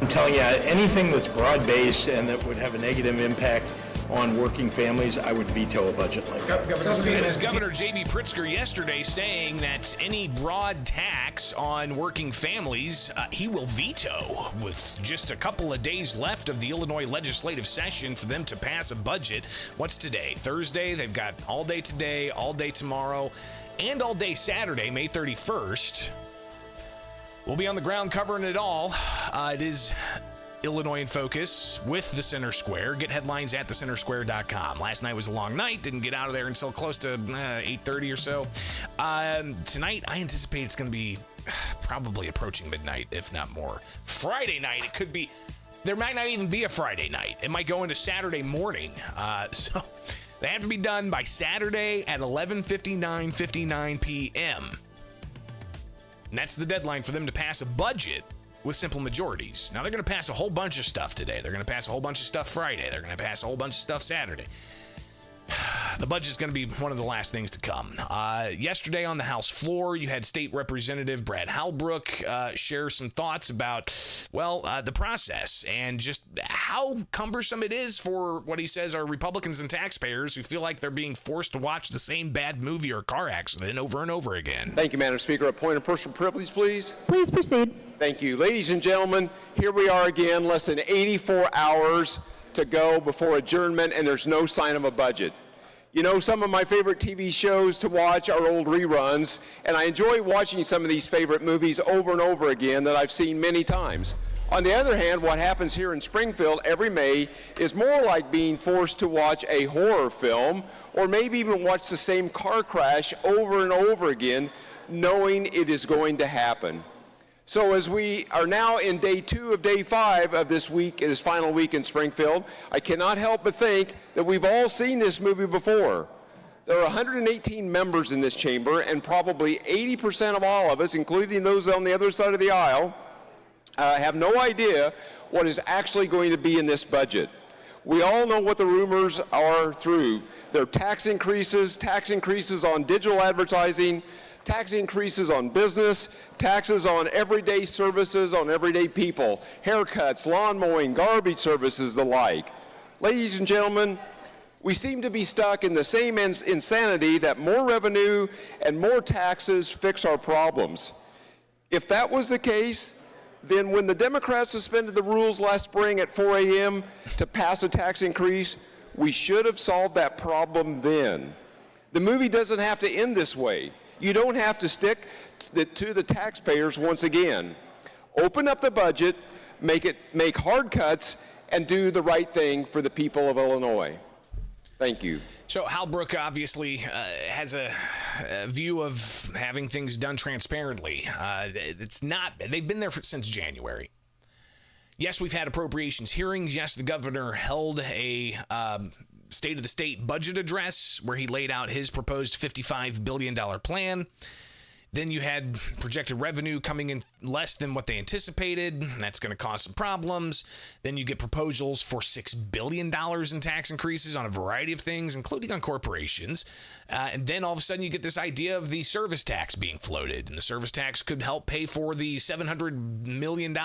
I'm telling you, anything that's broad-based and that would have a negative impact on working families, I would veto a budget like that. And as Governor J.B. Pritzker yesterday saying that any broad tax on working families, he will veto with just a couple of days left of the Illinois legislative session for them to pass a budget. What's today? Thursday? They've got all day today, all day tomorrow, and all day Saturday, May 31st. We'll be on the ground covering it all. It is Illinois in Focus with the Center Square. Get headlines at thecentersquare.com. Last night was a long night. Didn't get out of there until close to 8:30 or so. Tonight, I anticipate it's going to be probably approaching midnight, if not more. Friday night, it could be. There might not even be a Friday night. It might go into Saturday morning. So they have to be done by Saturday at 11:59 p.m. And that's the deadline for them to pass a budget with simple majorities. Now, they're going to pass a whole bunch of stuff today. They're going to pass a whole bunch of stuff Friday. They're going to pass a whole bunch of stuff Saturday. The budget's going to be one of the last things to come. Yesterday on the House floor, you had State Representative Brad Halbrook share some thoughts about, the process and just how cumbersome it is for what he says are Republicans and taxpayers who feel like they're being forced to watch the same bad movie or car accident over and over again. Thank you, Madam Speaker. A point of personal privilege, please. Please proceed. Thank you. Ladies and gentlemen, here we are again, less than 84 hours to go before adjournment, and there's no sign of a budget. You know, some of my favorite TV shows to watch are old reruns, and I enjoy watching some of these favorite movies over and over again that I've seen many times. On the other hand, what happens here in Springfield every May is more like being forced to watch a horror film, or maybe even watch the same car crash over and over again, knowing it is going to happen. So as we are now in day 2 of day 5 of this week, this final week in Springfield, I cannot help but think that we've all seen this movie before. There are 118 members in this chamber, and probably 80% of all of us, including those on the other side of the aisle, have no idea what is actually going to be in this budget. We all know what the rumors are through. There are tax increases on digital advertising, tax increases on business, taxes on everyday services, on everyday people, haircuts, lawn mowing, garbage services, the like. Ladies and gentlemen, we seem to be stuck in the same insanity that more revenue and more taxes fix our problems. If that was the case, then when the Democrats suspended the rules last spring at 4 a.m. to pass a tax increase, we should have solved that problem then. The movie doesn't have to end this way. You don't have to stick to the taxpayers once again. Open up the budget, make hard cuts, and do the right thing for the people of Illinois. Thank you. So Halbrook obviously has a view of having things done transparently. They've been there since January. Yes, we've had appropriations hearings. Yes, the governor held a State of the State budget address where he laid out his proposed $55 billion plan. Then you had projected revenue coming in less than what they anticipated. That's going to cause some problems. Then you get proposals for $6 billion in tax increases on a variety of things, including on corporations. And then all of a sudden you get this idea of the service tax being floated. And the service tax could help pay for the $700 million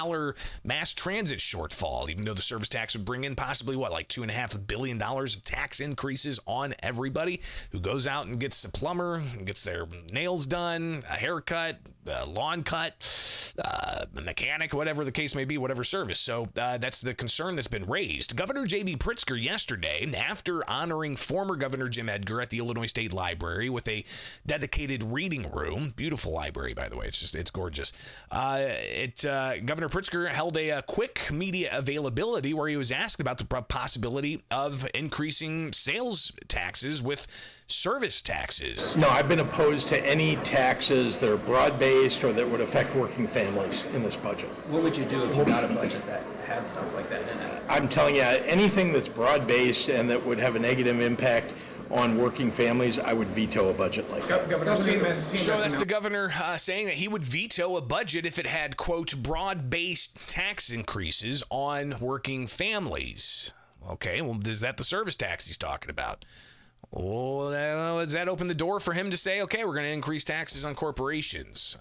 mass transit shortfall, even though the service tax would bring in possibly, like $2.5 billion of tax increases on everybody who goes out and gets a plumber, gets their nails done, a haircut, a lawn cut, a mechanic, whatever the case may be, whatever service. So that's the concern that's been raised. Governor J.B. Pritzker yesterday, after honoring former Governor Jim Edgar at the Illinois State Library with a dedicated reading room, beautiful library, by the way, it's gorgeous. Governor Pritzker held a quick media availability where he was asked about the possibility of increasing sales taxes with service taxes. No, I've been opposed to any taxes that are broad-based or that would affect working families in this budget. What would you do if you got a budget that had stuff like that in it? I'm telling you, anything that's broad-based and that would have a negative impact on working families, I would veto a budget like that. Governor, so that's the governor saying that he would veto a budget if it had, quote, broad-based tax increases on working families. Okay, well, is that the service tax he's talking about? Well, does that open the door for him to say, okay, we're going to increase taxes on corporations,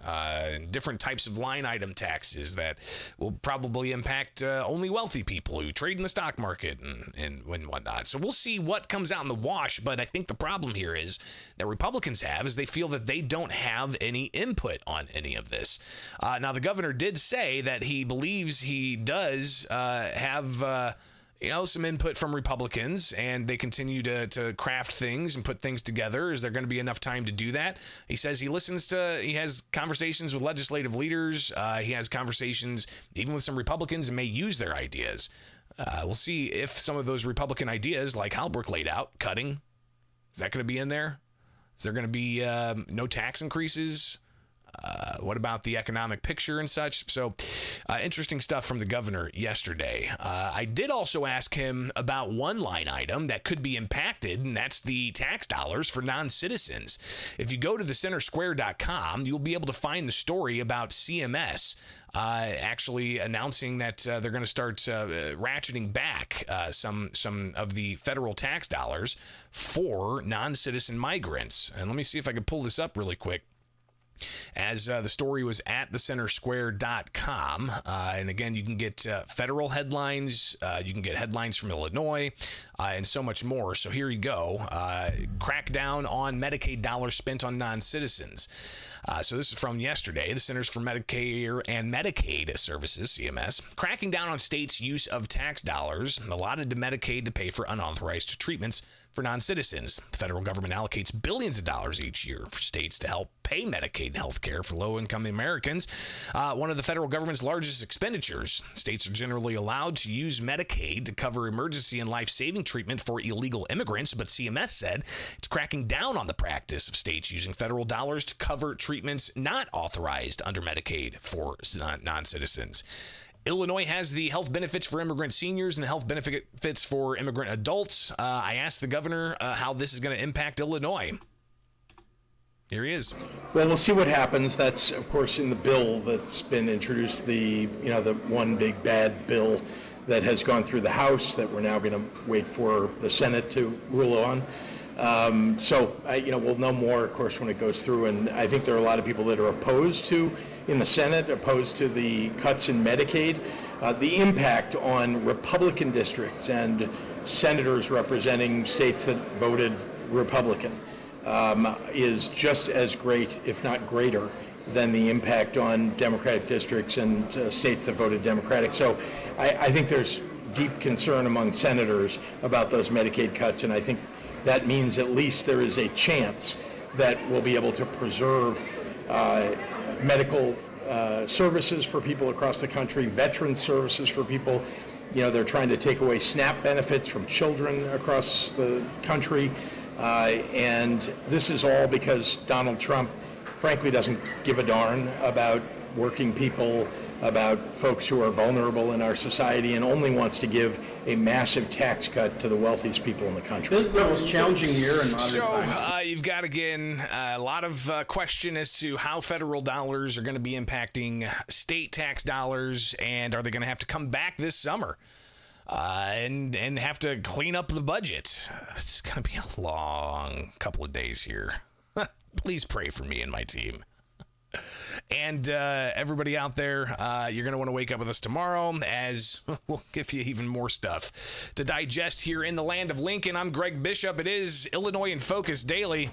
different types of line item taxes that will probably impact only wealthy people who trade in the stock market and whatnot. So we'll see what comes out in the wash. But I think the problem here is that Republicans is they feel that they don't have any input on any of this. Now, the governor did say that he believes he does have some input from Republicans, and they continue to craft things and put things together. Is there going to be enough time to do that? He says he has conversations with legislative leaders. He has conversations even with some Republicans and may use their ideas. We'll see if some of those Republican ideas, like Halbrook laid out, cutting, is that going to be in there? Is there going to be no tax increases? What about the economic picture and such? So interesting stuff from the governor yesterday. I did also ask him about one line item that could be impacted, and that's the tax dollars for non-citizens. If you go to thecentersquare.com, you'll be able to find the story about CMS actually announcing that they're going to start ratcheting back some of the federal tax dollars for non-citizen migrants. And let me see if I can pull this up really quick. As the story was at thecentersquare.com. And again, you can get federal headlines, you can get headlines from Illinois, and so much more. So here you go. Crackdown on Medicaid dollars spent on non-citizens. So this is from yesterday. The Centers for Medicare and Medicaid Services, CMS, cracking down on states' use of tax dollars allotted to Medicaid to pay for unauthorized treatments for non-citizens. The federal government allocates billions of dollars each year for states to help pay Medicaid health care for low-income Americans. One of the federal government's largest expenditures. States are generally allowed to use Medicaid to cover emergency and life-saving treatment for illegal immigrants, but CMS said it's cracking down on the practice of states using federal dollars to cover treatments not authorized under Medicaid for non-citizens. Illinois has the health benefits for immigrant seniors and the health benefits for immigrant adults. I asked the governor how this is going to impact Illinois. Here he is. Well, we'll see what happens. That's, of course, in the bill that's been introduced, the one big bad bill that has gone through the House that we're now going to wait for the Senate to rule on. We'll know more, of course, when it goes through. And I think there are a lot of people that are opposed to the cuts in Medicaid. The impact on Republican districts and senators representing states that voted Republican is just as great, if not greater, than the impact on Democratic districts and states that voted Democratic. So I think there's deep concern among senators about those Medicaid cuts, and I think that means at least there is a chance that we'll be able to preserve medical services for people across the country, veteran services for people. They're trying to take away SNAP benefits from children across the country. And this is all because Donald Trump, frankly, doesn't give a darn about working people, about folks who are vulnerable in our society, and only wants to give a massive tax cut to the wealthiest people in the country. This is the most challenging year in modern times. So you've got, again, a lot of question as to how federal dollars are going to be impacting state tax dollars, and are they going to have to come back this summer and have to clean up the budget? It's going to be a long couple of days here. Please pray for me and my team. And everybody out there, you're going to want to wake up with us tomorrow as we'll give you even more stuff to digest here in the land of Lincoln. I'm Greg Bishop. It is Illinois in Focus Daily.